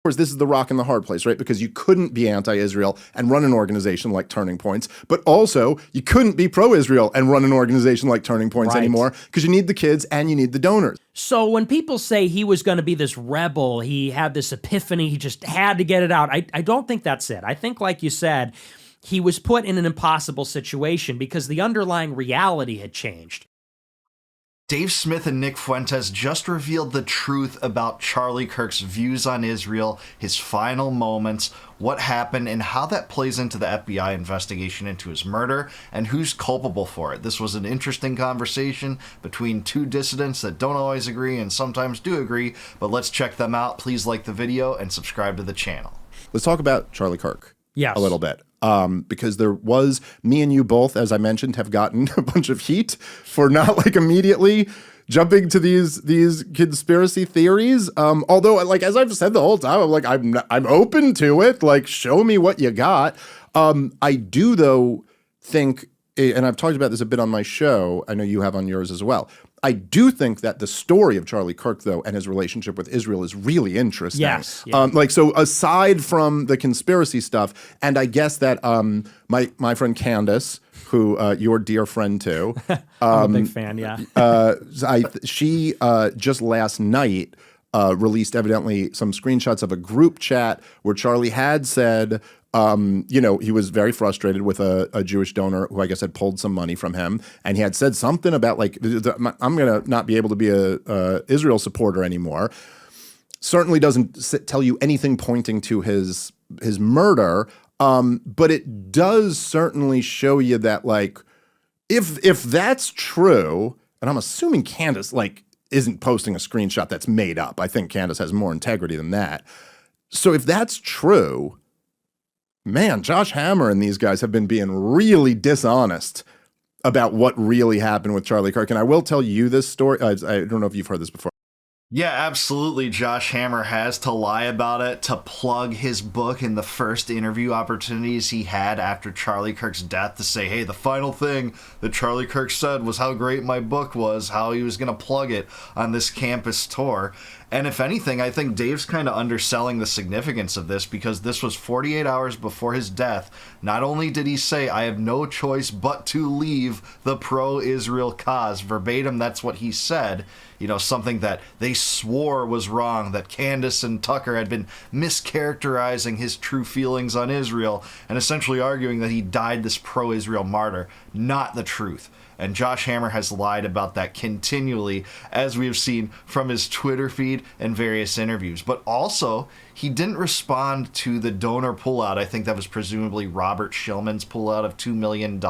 course, this is the rock and the hard place, right? Because you couldn't be anti-Israel and run an organization like Turning Points, but also you couldn't be pro-Israel and run an organization like Turning Points anymore, because you need the kids and you need the donors. So when people say he was going to be this rebel, he had this epiphany, he just had to get it out, I don't think that's it. I think, like you said, he was put in an impossible situation because the underlying reality had changed. Dave Smith and Nick Fuentes just revealed the truth about Charlie Kirk's views on Israel, his final moments, what happened, and how that plays into the FBI investigation into his murder, and who's culpable for it. This was an interesting conversation between two dissidents that don't always agree and sometimes do agree, but let's check them out. Please like the video and subscribe to the channel. Let's talk about Charlie Kirk. Yes. A little bit. Because there was, me and you both, as I mentioned, have gotten a bunch of heat for not like immediately jumping to these conspiracy theories. Although, like, as I've said the whole time, I'm like, I'm open to it. Like, show me what you got. I do, though, think, and I've talked about this a bit on my show, I know you have on yours as well, I do think that the story of Charlie Kirk, though, and his relationship with Israel is really interesting. Yes. Yeah. Like, so aside from the conspiracy stuff, and I guess that my friend Candace, who your dear friend too, I'm a big fan, yeah. She just last night released evidently some screenshots of a group chat where Charlie had said, you know, he was very frustrated with a Jewish donor who I guess had pulled some money from him. And he had said something about like, I'm going to not be able to be a Israel supporter anymore. Certainly doesn't tell you anything pointing to his murder. But it does certainly show you that, like, if that's true, and I'm assuming Candace, like, isn't posting a screenshot that's made up. I think Candace has more integrity than that. So if that's true, man, Josh Hammer and these guys have been being really dishonest about what really happened with Charlie Kirk. And I will tell you this story. I don't know if you've heard this before. Yeah, absolutely. Josh Hammer has to lie about it to plug his book in the first interview opportunities he had after Charlie Kirk's death, to say, hey, the final thing that Charlie Kirk said was how great my book was, how he was going to plug it on this campus tour. And if anything, I think Dave's kind of underselling the significance of this, because this was 48 hours before his death. Not only did he say, I have no choice but to leave the pro-Israel cause, verbatim, that's what he said, you know, something that they swore was wrong, that Candace and Tucker had been mischaracterizing his true feelings on Israel and essentially arguing that he died this pro-Israel martyr. Not the truth. And Josh Hammer has lied about that continually, as we have seen from his Twitter feed and various interviews. But also, he didn't respond to the donor pullout. I think that was presumably Robert Shillman's pullout of $2 million.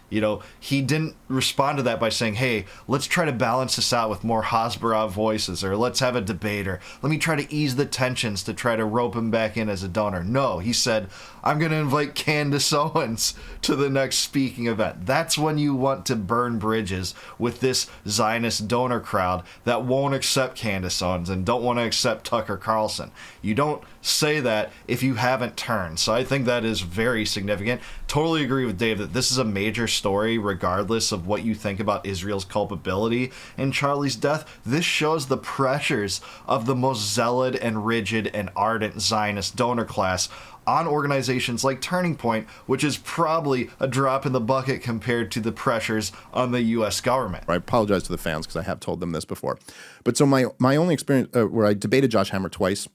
You know, he didn't respond to that by saying, hey, let's try to balance this out with more Hasbara voices, or let's have a debate, or let me try to ease the tensions to try to rope him back in as a donor. No, he said, I'm going to invite Candace Owens to the next speaking event. That's when you want to burn bridges with this Zionist donor crowd that won't accept Candace Owens and don't want to accept Tucker Carlson. You don't say that if you haven't turned. So I think that is very significant. Totally agree with Dave that this is a major story regardless of what you think about Israel's culpability in Charlie's death. This shows the pressures of the most zealot and rigid and ardent Zionist donor class on organizations like Turning Point, which is probably a drop in the bucket compared to the pressures on the U.S. government. I apologize to the fans because I have told them this before. But so my only experience where I debated Josh Hammer twice,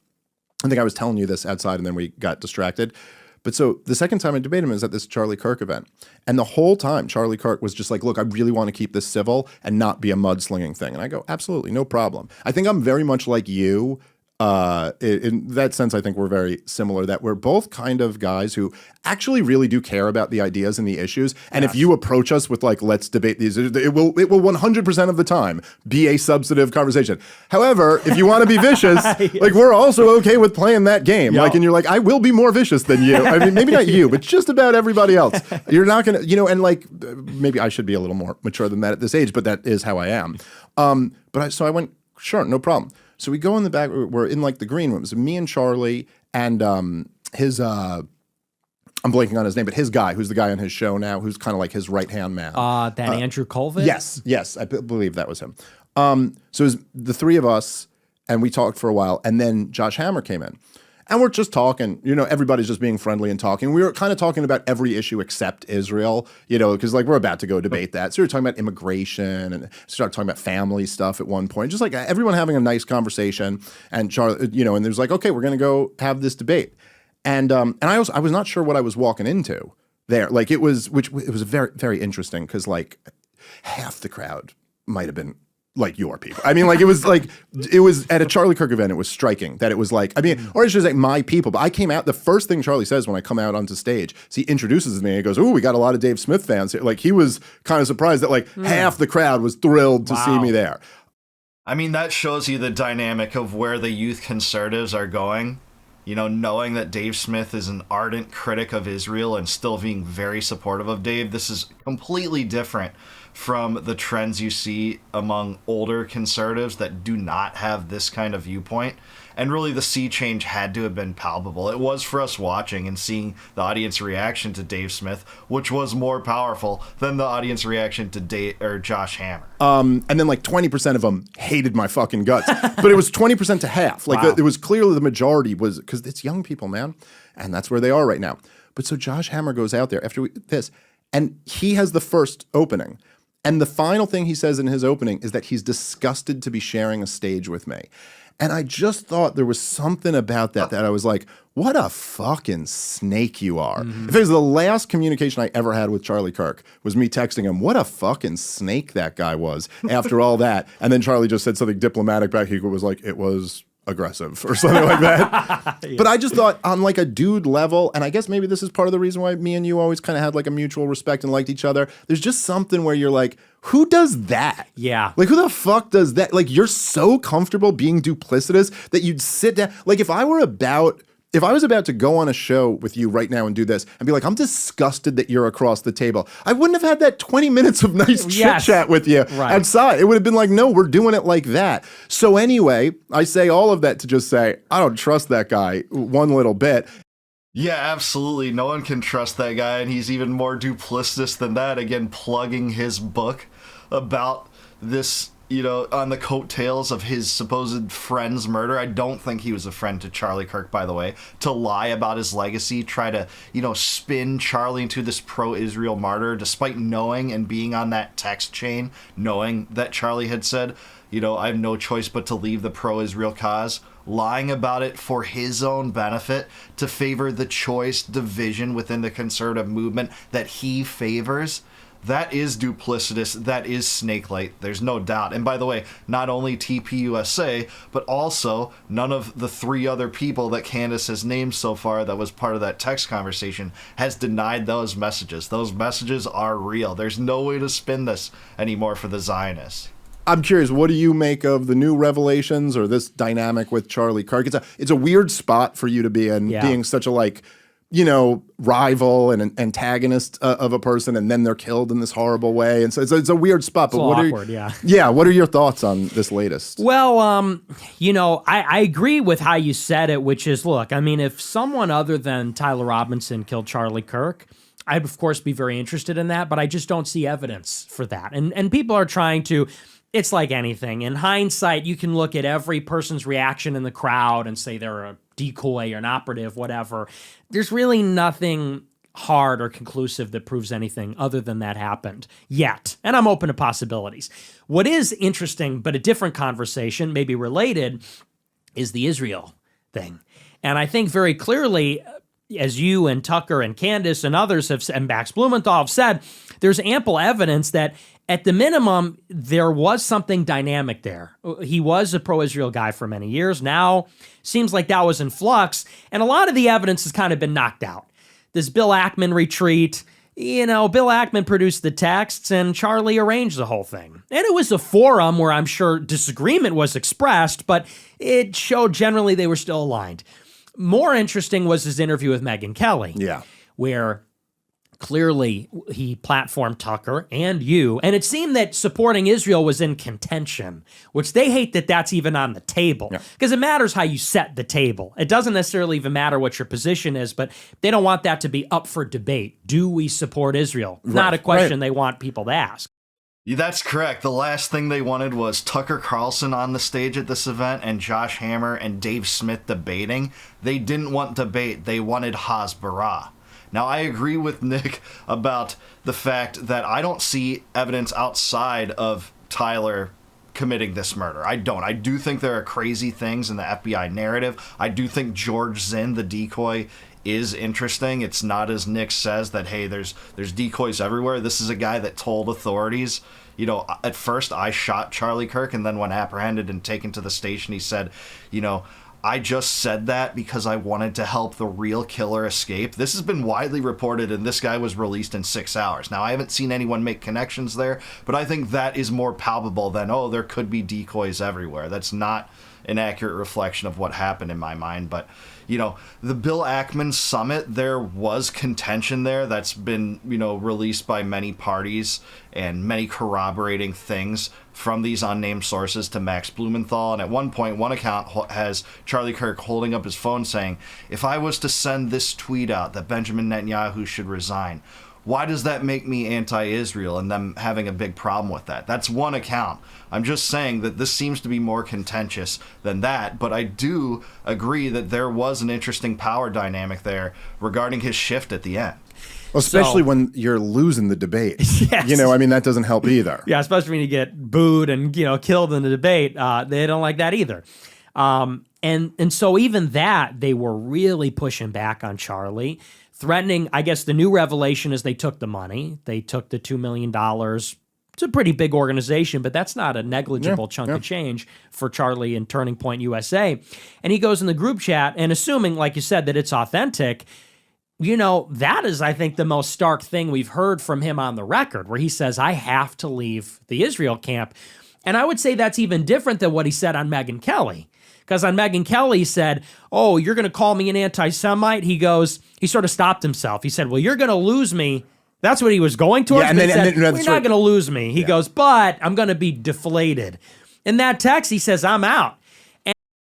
I think I was telling you this outside and then we got distracted. But so the second time I debated him is at this Charlie Kirk event. And the whole time, Charlie Kirk was just like, look, I really want to keep this civil and not be a mudslinging thing. And I go, absolutely, no problem. I think I'm very much like you. In that sense, I think we're very similar, that we're both kind of guys who actually really do care about the ideas and the issues. And if you approach us with like, let's debate these, it will 100% of the time be a substantive conversation. However, if you want to be vicious, yes, like we're also okay with playing that game. Yep. Like, and you're like, I will be more vicious than you. I mean, maybe not you, but just about everybody else. You're not going to, you know, and like, maybe I should be a little more mature than that at this age, but that is how I am. So I went, sure, no problem. So we go in the back, we're in like the green room. So me and Charlie and his, I'm blanking on his name, but his guy, who's the guy on his show now, who's kind of like his right-hand man. Andrew Colvin? Yes, I believe that was him. So it was the three of us, and we talked for a while, and then Josh Hammer came in. And we're just talking, everybody's just being friendly and talking. We were kind of talking about every issue except Israel, because like we're about to go debate that. So we were talking about immigration and started talking about family stuff at one point, just like everyone having a nice conversation. And Charlie, and there's like, okay, we're going to go have this debate. And I was not sure what I was walking into there. Like it was very, very interesting because like half the crowd might have been like your people. I mean, like it was at a Charlie Kirk event, it was striking that it was like, or I should say my people. But I came out, the first thing Charlie says when I come out onto stage is he introduces me and he goes, "Ooh, we got a lot of Dave Smith fans here." Like he was kind of surprised that like half the crowd was thrilled to see me there. I mean, that shows you the dynamic of where the youth conservatives are going. Knowing that Dave Smith is an ardent critic of Israel and still being very supportive of Dave, this is completely different from the trends you see among older conservatives that do not have this kind of viewpoint. And really, the sea change had to have been palpable. It was for us watching and seeing the audience reaction to Dave Smith, which was more powerful than the audience reaction to Josh Hammer. And then like 20% of them hated my fucking guts, but it was 20% to half. Like Wow. it was clearly the majority was because it's young people, man, and that's where they are right now. But so Josh Hammer goes out there after this, and he has the first opening. And the final thing he says in his opening is that he's disgusted to be sharing a stage with me. And I just thought there was something about that I was like, what a fucking snake you are. If it was the last communication I ever had with Charlie Kirk was me texting him, what a fucking snake that guy was after all that. And then Charlie just said something diplomatic back. He was like, it was aggressive or something like that. Yeah. But I just thought on like a dude level, and I guess maybe this is part of the reason why me and you always kind of had like a mutual respect and liked each other. There's just something where you're like, who does that? Yeah. Like who the fuck does that? Like you're so comfortable being duplicitous that you'd sit down. Like if I was about to go on a show with you right now and do this and be like, I'm disgusted that you're across the table, I wouldn't have had that 20 minutes of nice chit chat with you outside. It would have been like, no, we're doing it like that. So anyway, I say all of that to just say, I don't trust that guy one little bit. Yeah, absolutely. No one can trust that guy, and he's even more duplicitous than that. Again, plugging his book about this, on the coattails of his supposed friend's murder. I don't think he was a friend to Charlie Kirk, by the way. To lie about his legacy, try to, spin Charlie into this pro-Israel martyr, despite knowing and being on that text chain, knowing that Charlie had said, I have no choice but to leave the pro-Israel cause. Lying about it for his own benefit to favor the choice division within the conservative movement that he favors. That is duplicitous. That is snake-like. There's no doubt. And by the way, not only TPUSA, but also none of the three other people that Candace has named so far that was part of that text conversation has denied those messages. Those messages are real. There's no way to spin this anymore for the Zionists. I'm curious, what do you make of the new revelations or this dynamic with Charlie Kirk? It's a weird spot for you to be in, being such a rival and an antagonist of a person, and then they're killed in this horrible way. And so it's a weird spot. But what are your thoughts on this latest? Well, I agree with how you said it, which is, look, I mean, if someone other than Tyler Robinson killed Charlie Kirk, I'd of course be very interested in that, but I just don't see evidence for that. And people are trying to. It's like anything. In hindsight, you can look at every person's reaction in the crowd and say they're a decoy or an operative, whatever. There's really nothing hard or conclusive that proves anything other than that happened yet. And I'm open to possibilities. What is interesting, but a different conversation, maybe related, is the Israel thing. And I think very clearly, as you and Tucker and Candace and others have, and Max Blumenthal have said, there's ample evidence that at the minimum, there was something dynamic there. He was a pro-Israel guy for many years. Now, seems like that was in flux, and a lot of the evidence has kind of been knocked out. This Bill Ackman retreat, Bill Ackman produced the texts, and Charlie arranged the whole thing. And it was a forum where I'm sure disagreement was expressed, but it showed generally they were still aligned. More interesting was his interview with Megyn Kelly, where clearly he platformed Tucker and you, and it seemed that supporting Israel was in contention, which they hate that that's even on the table, because it matters how you set the table. It doesn't necessarily even matter what your position is, but they don't want that to be up for debate. Do we support Israel? Not a question they want people to ask. Yeah, that's correct. The last thing they wanted was Tucker Carlson on the stage at this event and Josh Hammer and Dave Smith debating. They didn't want debate. They wanted Hasbara. Now, I agree with Nick about the fact that I don't see evidence outside of Tyler committing this murder. I don't. I do think there are crazy things in the FBI narrative. I do think George Zinn, the decoy, is interesting. It's not as Nick says that, hey, there's decoys everywhere. This is a guy that told authorities, you know, at first I shot Charlie Kirk, and then when apprehended and taken to the station, he said, you know, I just said that because I wanted to help the real killer escape. This has been widely reported, and this guy was released in 6 hours. Now, I haven't seen anyone make connections there, but I think that is more palpable than, oh, there could be decoys everywhere. That's not an accurate reflection of what happened in my mind. But, you know, the Bill Ackman summit, there was contention there that's been, you know, released by many parties and many corroborating things from these unnamed sources to Max Blumenthal. And at one point, one account has Charlie Kirk holding up his phone saying, if I was to send this tweet out that Benjamin Netanyahu should resign, why does that make me anti-Israel, and them having a big problem with that? That's one account. I'm just saying that this seems to be more contentious than that, but I do agree that there was an interesting power dynamic there regarding his shift at the end. Well, especially when you're losing the debate. Yes. You know, I mean, that doesn't help either. Yeah, especially when you get booed and, you know, killed in the debate. They don't like that either. And so even that, they were really pushing back on Charlie, threatening. I guess the new revelation is they took the money. They took the $2 million. It's a pretty big organization, but that's not a negligible chunk of change for Charlie and Turning Point USA. And he goes in the group chat, and assuming, like you said, that it's authentic, you know, that is, I think, the most stark thing we've heard from him on the record, where he says, I have to leave the Israel camp. And I would say that's even different than what he said on Megyn Kelly. Because on Megyn Kelly, he said, oh, you're going to call me an anti-Semite? He sort of stopped himself. He said, well, you're going to lose me. That's what he was going towards. Yeah, and then you're not going to lose me. He goes, but I'm going to be deflated. In that text, he says, I'm out.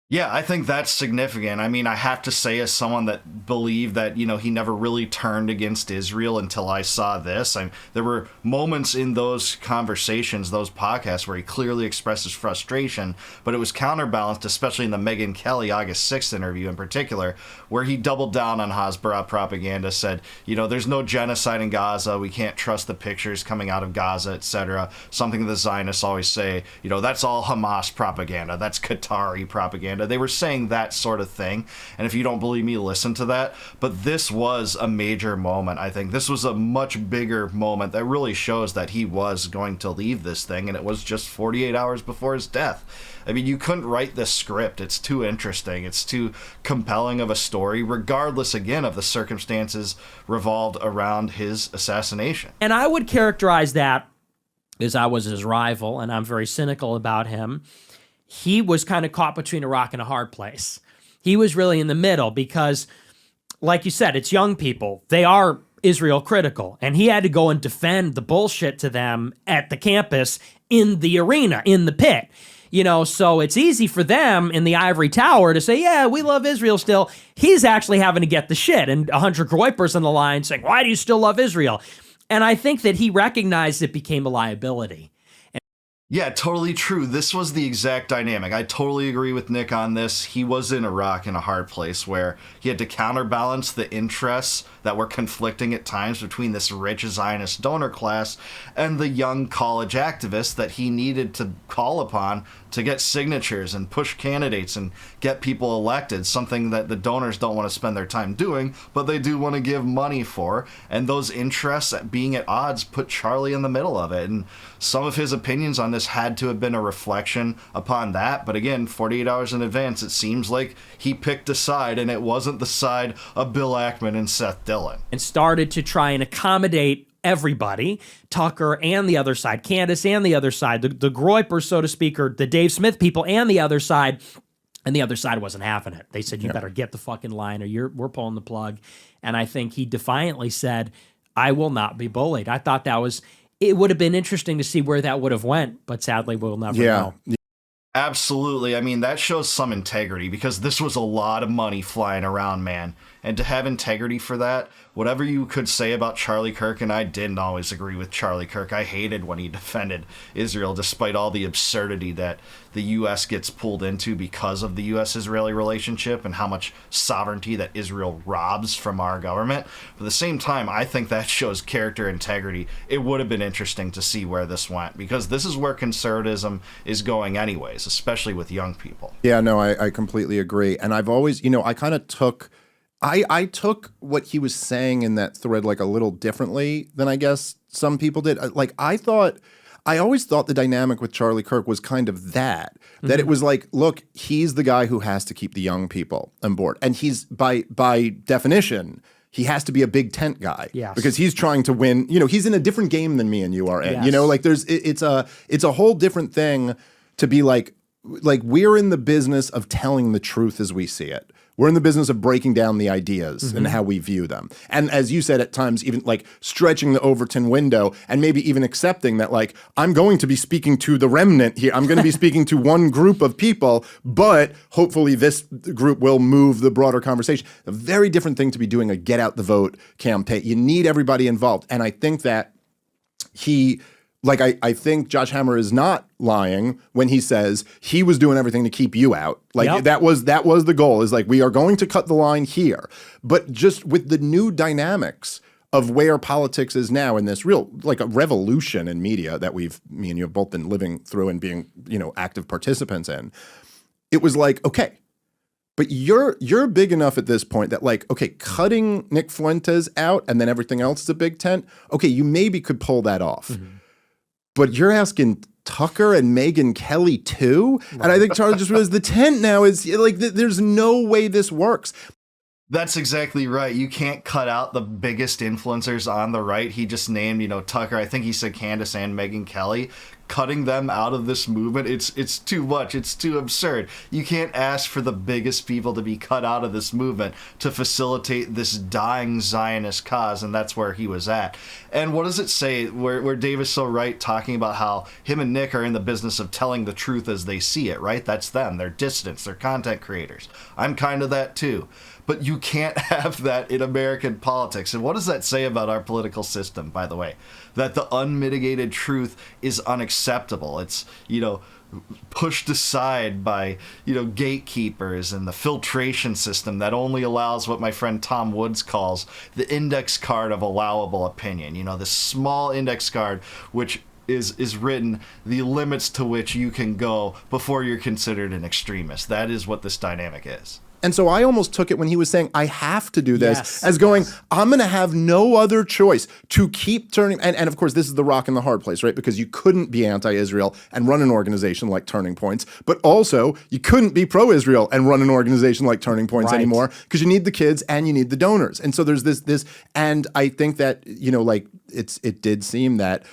Yeah, I think that's significant. I mean, I have to say, as someone that believed that, you know, he never really turned against Israel until I saw this. There were moments in those conversations, those podcasts, where he clearly expressed his frustration, but it was counterbalanced, especially in the Megyn Kelly August 6th interview in particular, where he doubled down on Hasbara propaganda, said, you know, there's no genocide in Gaza, we can't trust the pictures coming out of Gaza, etc. Something the Zionists always say, you know, that's all Hamas propaganda, that's Qatari propaganda. They were saying that sort of thing, and if you don't believe me, listen to that. But this was a major moment. I think this was a much bigger moment that really shows that he was going to leave this thing, and it was just 48 hours before his death. I mean, you couldn't write this script. It's too interesting. It's too compelling of a story, regardless, again, of the circumstances revolved around his assassination. And I would characterize that as I was his rival, and I'm very cynical about him. He was kind of caught between a rock and a hard place. He was really in the middle because, like you said, it's young people. They are Israel critical, and he had to go and defend the bullshit to them at the campus, in the arena, in the pit. You know, so it's easy for them in the ivory tower to say, yeah, we love Israel still. He's actually having to get the shit, and 100 Groypers on the line saying, why do you still love Israel? And I think that he recognized it became a liability. Yeah, totally true. This was the exact dynamic. I totally agree with Nick on this. He was in a rock and a hard place where he had to counterbalance the interests that were conflicting at times between this rich Zionist donor class and the young college activists that he needed to call upon to get signatures and push candidates and get people elected, something that the donors don't want to spend their time doing, but they do want to give money for. And those interests being at odds put Charlie in the middle of it. And some of his opinions on this had to have been a reflection upon that. But again, 48 hours in advance, it seems like he picked a side, and it wasn't the side of Bill Ackman and Seth Dillon. And started to try and accommodate everybody, Tucker and the other side, Candace and the other side, the Groypers, so to speak, or the Dave Smith people and the other side. And the other side wasn't having it. They said, you better get the fucking line or we're pulling the plug. And I think he defiantly said, I will not be bullied. I thought it would have been interesting to see where that would have went, but sadly we'll never know. Absolutely. I mean, that shows some integrity because this was a lot of money flying around, man. And to have integrity for that, whatever you could say about Charlie Kirk, and I didn't always agree with Charlie Kirk. I hated when he defended Israel, despite all the absurdity that the U.S. gets pulled into because of the U.S.-Israeli relationship and how much sovereignty that Israel robs from our government. But at the same time, I think that shows character integrity. It would have been interesting to see where this went, because this is where conservatism is going anyways, especially with young people. Yeah, no, I completely agree. And I've always, I kind of took I took what he was saying in that thread like a little differently than I guess some people did. Like I always thought the dynamic with Charlie Kirk was kind of that it was like, look, he's the guy who has to keep the young people on board. And he's by definition, he has to be a big tent guy. Yes. Because he's trying to win, he's in a different game than me and you are in. Yes. Like it's a whole different thing to be like we're in the business of telling the truth as we see it. We're in the business of breaking down the ideas and how we view them. And as you said, at times, even like stretching the Overton window and maybe even accepting that, like, I'm going to be speaking to the remnant here. I'm going to be speaking to one group of people, but hopefully this group will move the broader conversation. A very different thing to be doing a get out the vote campaign. You need everybody involved. And I think that I think Josh Hammer is not lying when he says he was doing everything to keep you out. Like that was the goal, is like, we are going to cut the line here. But just with the new dynamics of where politics is now in this real, like a revolution in media that me and you have both been living through and being, active participants in, it was like, okay, but you're big enough at this point that like, okay, cutting Nick Fuentes out and then everything else is a big tent. Okay, you maybe could pull that off. Mm-hmm. But you're asking Tucker and Megyn Kelly too? Right. And I think Charlie just realized the tent now is like, there's no way this works. That's exactly right. You can't cut out the biggest influencers on the right. He just named, Tucker. I think he said Candace and Megyn Kelly. Cutting them out of this movement, it's too much. It's too absurd. You can't ask for the biggest people to be cut out of this movement to facilitate this dying Zionist cause, and that's where he was at. And what does it say where Dave is so right, talking about how him and Nick are in the business of telling the truth as they see it, right? That's them. They're dissidents. They're content creators. I'm kind of that too. But you can't have that in American politics. And what does that say about our political system, by the way? That the unmitigated truth is unacceptable. It's, pushed aside by, gatekeepers and the filtration system that only allows what my friend Tom Woods calls the index card of allowable opinion. This small index card which is written the limits to which you can go before you're considered an extremist. That is what this dynamic is. And so I almost took it when he was saying, I have to do this, as going, I'm going to have no other choice to keep turning. And of course, this is the rock and the hard place, right? Because you couldn't be anti-Israel and run an organization like Turning Points. But also, you couldn't be pro-Israel and run an organization like Turning Points anymore, because you need the kids and you need the donors. And so there's this. And I think that, it did seem that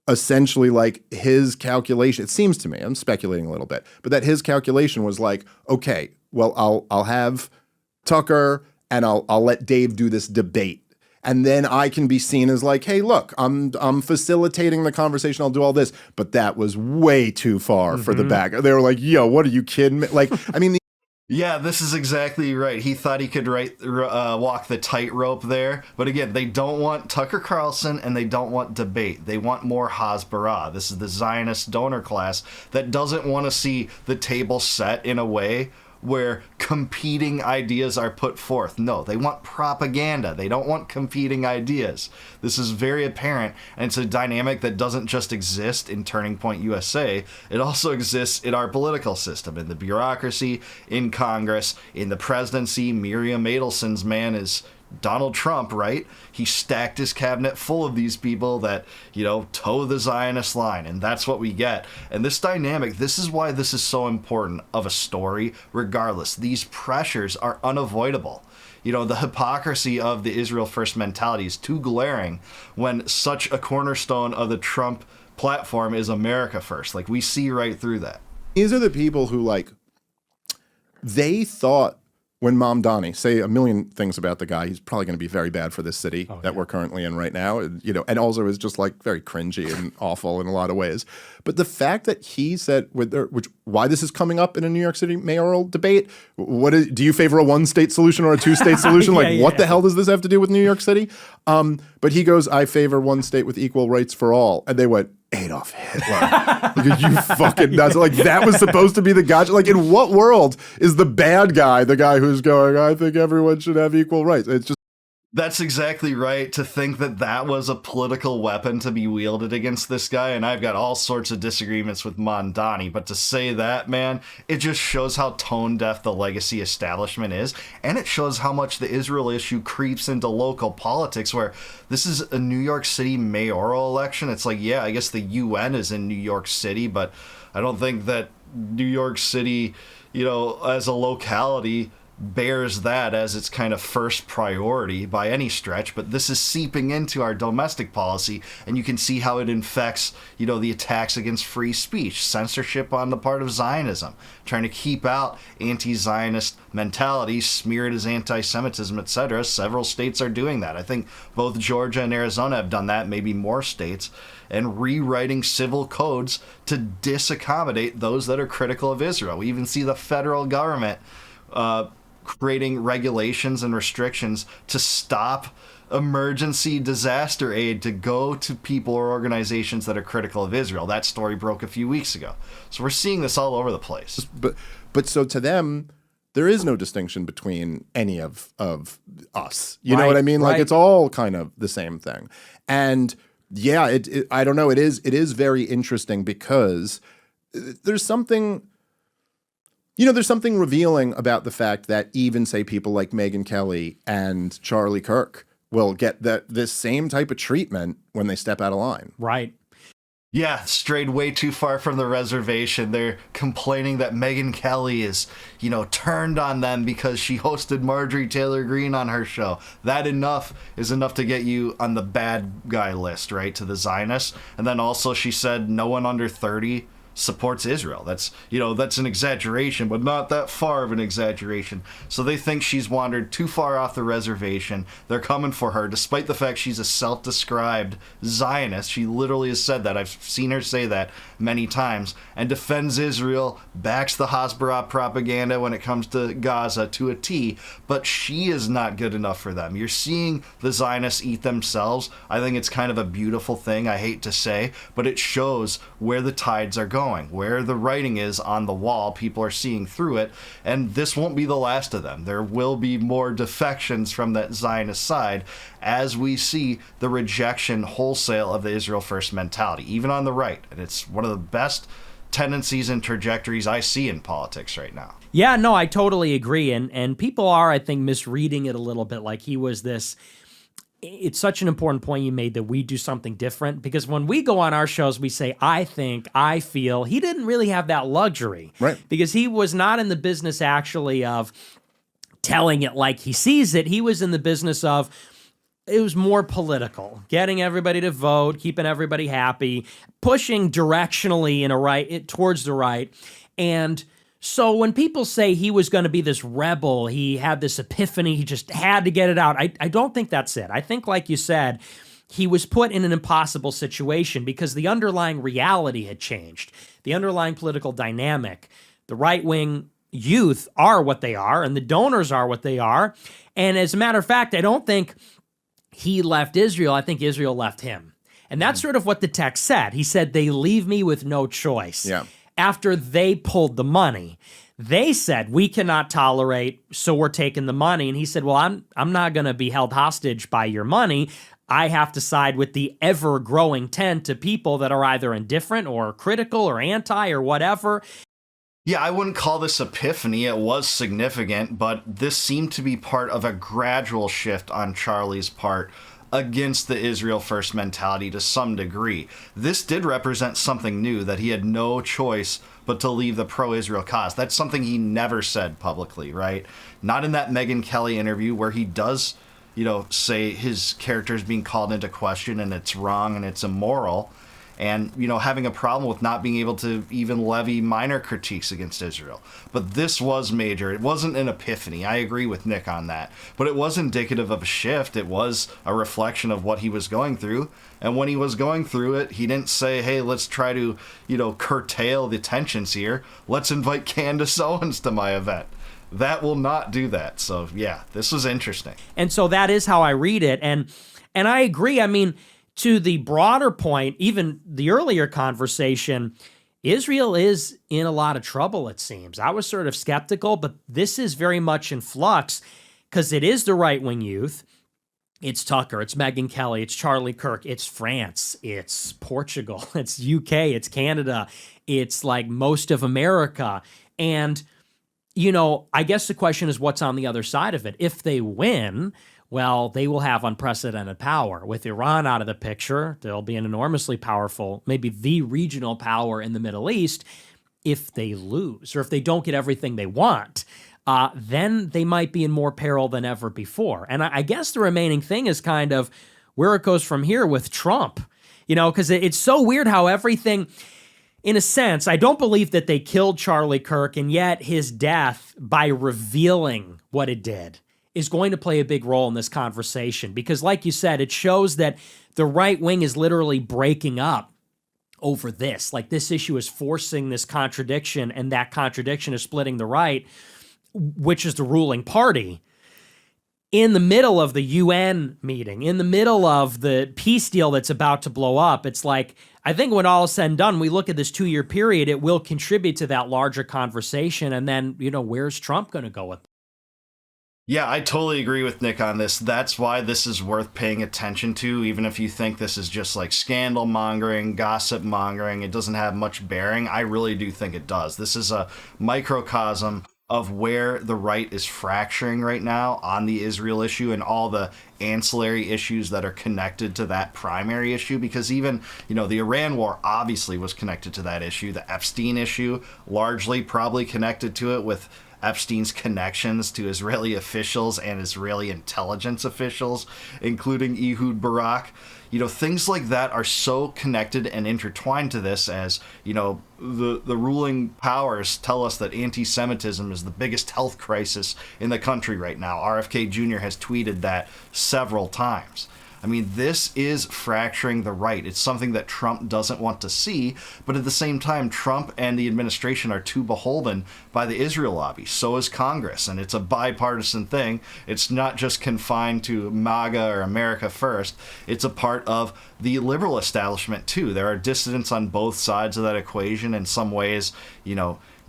essentially like his calculation, it seems to me, I'm speculating a little bit, but that his calculation was like, okay, well, I'll have Tucker and I'll let Dave do this debate. And then I can be seen as like, hey, look, I'm facilitating the conversation. I'll do all this. But that was way too far for the back. They were like, yo, what are you kidding me? Like, I mean, yeah, this is exactly right. He thought he could walk the tightrope there. But again, they don't want Tucker Carlson and they don't want debate. They want more Hasbara. This is the Zionist donor class that doesn't want to see the table set in a way where competing ideas are put forth. No, they want propaganda. They don't want competing ideas. This is very apparent, and it's a dynamic that doesn't just exist in Turning Point USA. It also exists in our political system, in the bureaucracy, in Congress, in the presidency. Miriam Adelson's man is Donald Trump, right? He stacked his cabinet full of these people that, toe the Zionist line, and that's what we get. And this dynamic, this is why this is so important of a story, regardless. These pressures are unavoidable. The hypocrisy of the Israel First mentality is too glaring when such a cornerstone of the Trump platform is America First. Like, we see right through that. These are the people who, like, they thought when Mamdani, say a million things about the guy, he's probably going to be very bad for this city that we're currently in right now, and also is just like very cringy and awful in a lot of ways. But the fact that he said, why this is coming up in a New York City mayoral debate, do you favor a one-state solution or a two-state solution? What the hell does this have to do with New York City? But he goes, I favor one state with equal rights for all. And they went, Adolf Hitler. You fucking nuts. Like, that was supposed to be the gotcha. Like, in what world is the bad guy the guy who's going, I think everyone should have equal rights? It's just. That's exactly right, to think that that was a political weapon to be wielded against this guy, and I've got all sorts of disagreements with Mamdani, but to say that, man, it just shows how tone-deaf the legacy establishment is, and it shows how much the Israel issue creeps into local politics, where this is a New York City mayoral election. It's like, yeah, I guess the UN is in New York City, but I don't think that New York City, as a locality, bears that as its kind of first priority by any stretch, but this is seeping into our domestic policy, and you can see how it infects, the attacks against free speech, censorship on the part of Zionism, trying to keep out anti-Zionist mentality, smear it as anti-Semitism, etc. Several states are doing that. I think both Georgia and Arizona have done that, maybe more states, and rewriting civil codes to disaccommodate those that are critical of Israel. We even see the federal government creating regulations and restrictions to stop emergency disaster aid to go to people or organizations that are critical of Israel. That story broke a few weeks ago. So we're seeing this all over the place. But so to them, there is no distinction between any of us. You know what I mean? Like, it's all kind of the same thing. And yeah, I don't know. It is very interesting because there's something. There's something revealing about the fact that even, say, people like Megyn Kelly and Charlie Kirk will get this same type of treatment when they step out of line. Right. Yeah, strayed way too far from the reservation. They're complaining that Megyn Kelly is, turned on them because she hosted Marjorie Taylor Greene on her show. That is enough to get you on the bad guy list, right, to the Zionists. And then also she said no one under 30 supports Israel. That's an exaggeration, but not that far of an exaggeration. So they think she's wandered too far off the reservation. They're coming for her, despite the fact she's a self-described Zionist. She literally has said that. I've seen her say that many times, and defends Israel, backs the Hasbara propaganda when it comes to Gaza to a T, but she is not good enough for them. You're seeing the Zionists eat themselves. I think it's kind of a beautiful thing, I hate to say, but it shows where the tides are going, where the writing is on the wall. People are seeing through it, and this won't be the last of them. There will be more defections from that Zionist side as we see the rejection wholesale of the Israel first mentality, even on the right. And it's one of the best tendencies and trajectories I see in politics right now. Yeah, no, I totally agree. And people are, I think, misreading it a little bit, like he was this. It's such an important point you made that we do something different, because when we go on our shows, we say, I think, I feel. He didn't really have that luxury, right? Because he was not in the business actually of telling it like he sees it. He was in the business of, it was more political, getting everybody to vote, keeping everybody happy, pushing directionally towards the right. And so when people say he was going to be this rebel, he had this epiphany, he just had to get it out, I don't think that's it. I think, like you said, he was put in an impossible situation because the underlying reality had changed. The underlying political dynamic, the right-wing youth are what they are, and the donors are what they are. And as a matter of fact, I don't think he left Israel. I think Israel left him. And that's sort of what the text said. He said, they leave me with no choice. Yeah. After they pulled the money, they said, we cannot tolerate, so we're taking the money. And he said, well, I'm not going to be held hostage by your money. I have to side with the ever-growing tent of people that are either indifferent or critical or anti or whatever. Yeah, I wouldn't call this epiphany. It was significant, but this seemed to be part of a gradual shift on Charlie's part against the Israel first mentality to some degree. This did represent something new, that he had no choice but to leave the pro-Israel cause. That's something he never said publicly, right? Not in that Megyn Kelly interview where he does, say his character is being called into question and it's wrong and it's immoral. and, having a problem with not being able to even levy minor critiques against Israel. But this was major. It wasn't an epiphany. I agree with Nick on that. But it was indicative of a shift. It was a reflection of what he was going through. And when he was going through it, he didn't say, hey, let's try to, curtail the tensions here. Let's invite Candace Owens to my event. That will not do that. So, yeah, this was interesting. And so that is how I read it. And I agree. I mean, to the broader point, even the earlier conversation, Israel is in a lot of trouble, it seems. I was sort of skeptical, but this is very much in flux because it is the right-wing youth. It's Tucker, it's Megyn Kelly, it's Charlie Kirk, it's France, it's Portugal, it's UK, it's Canada, it's like most of America. And, I guess the question is what's on the other side of it. If they win, well, they will have unprecedented power. With Iran out of the picture, they'll be an enormously powerful, maybe the regional power in the Middle East. If they lose, or if they don't get everything they want, then they might be in more peril than ever before. And I guess the remaining thing is kind of where it goes from here with Trump, because it's so weird how everything, in a sense, I don't believe that they killed Charlie Kirk, and yet his death, by revealing what it did, is going to play a big role in this conversation. Because like you said, it shows that the right wing is literally breaking up over this. Like this issue is forcing this contradiction, and that contradiction is splitting the right, which is the ruling party, in the middle of the UN meeting, in the middle of the peace deal that's about to blow up. It's like, I think when all is said and done, we look at this 2-year period, it will contribute to that larger conversation. And then, where's Trump going to go with it? Yeah, I totally agree with Nick on this. That's why this is worth paying attention to, even if you think this is just like scandal mongering, gossip mongering. It doesn't have much bearing. I really do think it does. This is a microcosm of where the right is fracturing right now on the Israel issue and all the ancillary issues that are connected to that primary issue. Because even, the Iran war obviously was connected to that issue. The Epstein issue, largely probably connected to it with Epstein's connections to Israeli officials and Israeli intelligence officials, including Ehud Barak. Things like that are so connected and intertwined to this, as, the ruling powers tell us that anti-Semitism is the biggest health crisis in the country right now. RFK Jr. has tweeted that several times. I mean, this is fracturing the right. It's something that Trump doesn't want to see, but at the same time, Trump and the administration are too beholden by the Israel lobby. So is Congress, and it's a bipartisan thing. It's not just confined to MAGA or America First. It's a part of the liberal establishment, too. There are dissidents on both sides of that equation. In some ways,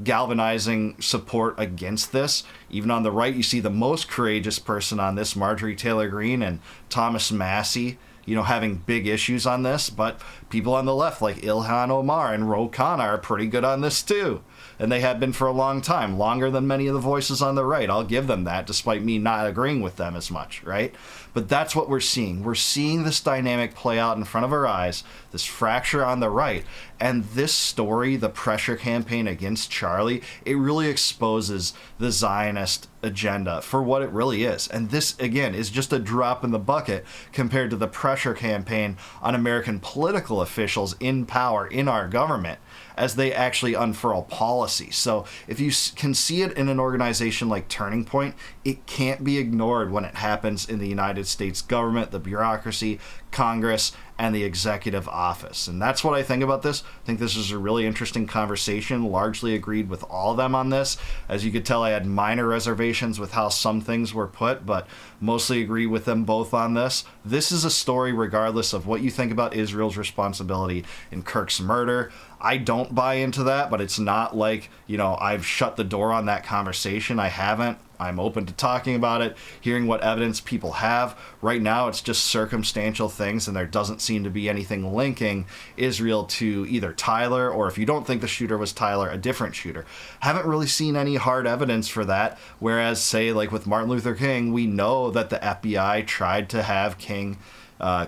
galvanizing support against this. Even on the right, you see the most courageous person on this, Marjorie Taylor Greene and Thomas Massie, having big issues on this. But people on the left, like Ilhan Omar and Ro Khanna, are pretty good on this too. And they have been for a long time, longer than many of the voices on the right. I'll give them that, despite me not agreeing with them as much, right? But that's what we're seeing. We're seeing this dynamic play out in front of our eyes, this fracture on the right. And this story, the pressure campaign against Charlie, it really exposes the Zionist agenda for what it really is. And this, again, is just a drop in the bucket compared to the pressure campaign on American political officials in power in our government as they actually unfurl policy. So if you can see it in an organization like Turning Point, it can't be ignored when it happens in the United States government, the bureaucracy, Congress, and the executive office. And that's what I think about this. I think this is a really interesting conversation. Largely agreed with all of them on this. As you could tell, I had minor reservations with how some things were put, but mostly agree with them both on this. This is a story, regardless of what you think about Israel's responsibility in Kirk's murder. I don't buy into that, but it's not like, I've shut the door on that conversation. I haven't. I'm open to talking about it, hearing what evidence people have. Right now, it's just circumstantial things, and there doesn't seem to be anything linking Israel to either Tyler, or if you don't think the shooter was Tyler, a different shooter. Haven't really seen any hard evidence for that, whereas, say, like with Martin Luther King, we know that the FBI tried to have King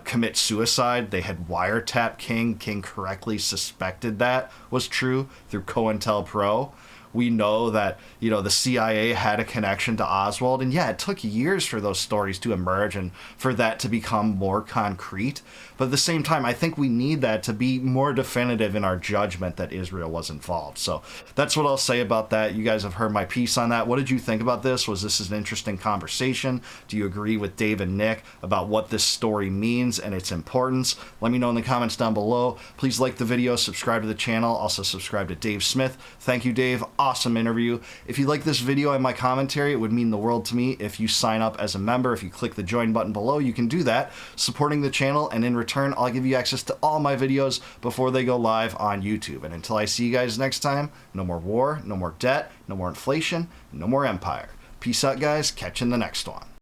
commit suicide. They had wiretapped King. King correctly suspected that was true through COINTELPRO. We know that, the CIA had a connection to Oswald. And yeah, it took years for those stories to emerge and for that to become more concrete. But at the same time, I think we need that to be more definitive in our judgment that Israel was involved. So that's what I'll say about that. You guys have heard my piece on that. What did you think about this? Was this an interesting conversation? Do you agree with Dave and Nick about what this story means and its importance? Let me know in the comments down below. Please like the video, subscribe to the channel, also subscribe to Dave Smith. Thank you, Dave. Awesome interview. If you like this video and my commentary, it would mean the world to me if you sign up as a member. If you click the join button below, you can do that, supporting the channel, and in return, I'll give you access to all my videos before they go live on YouTube. And until I see you guys next time, no more war, no more debt, no more inflation, no more empire. Peace out, guys. Catch you in the next one.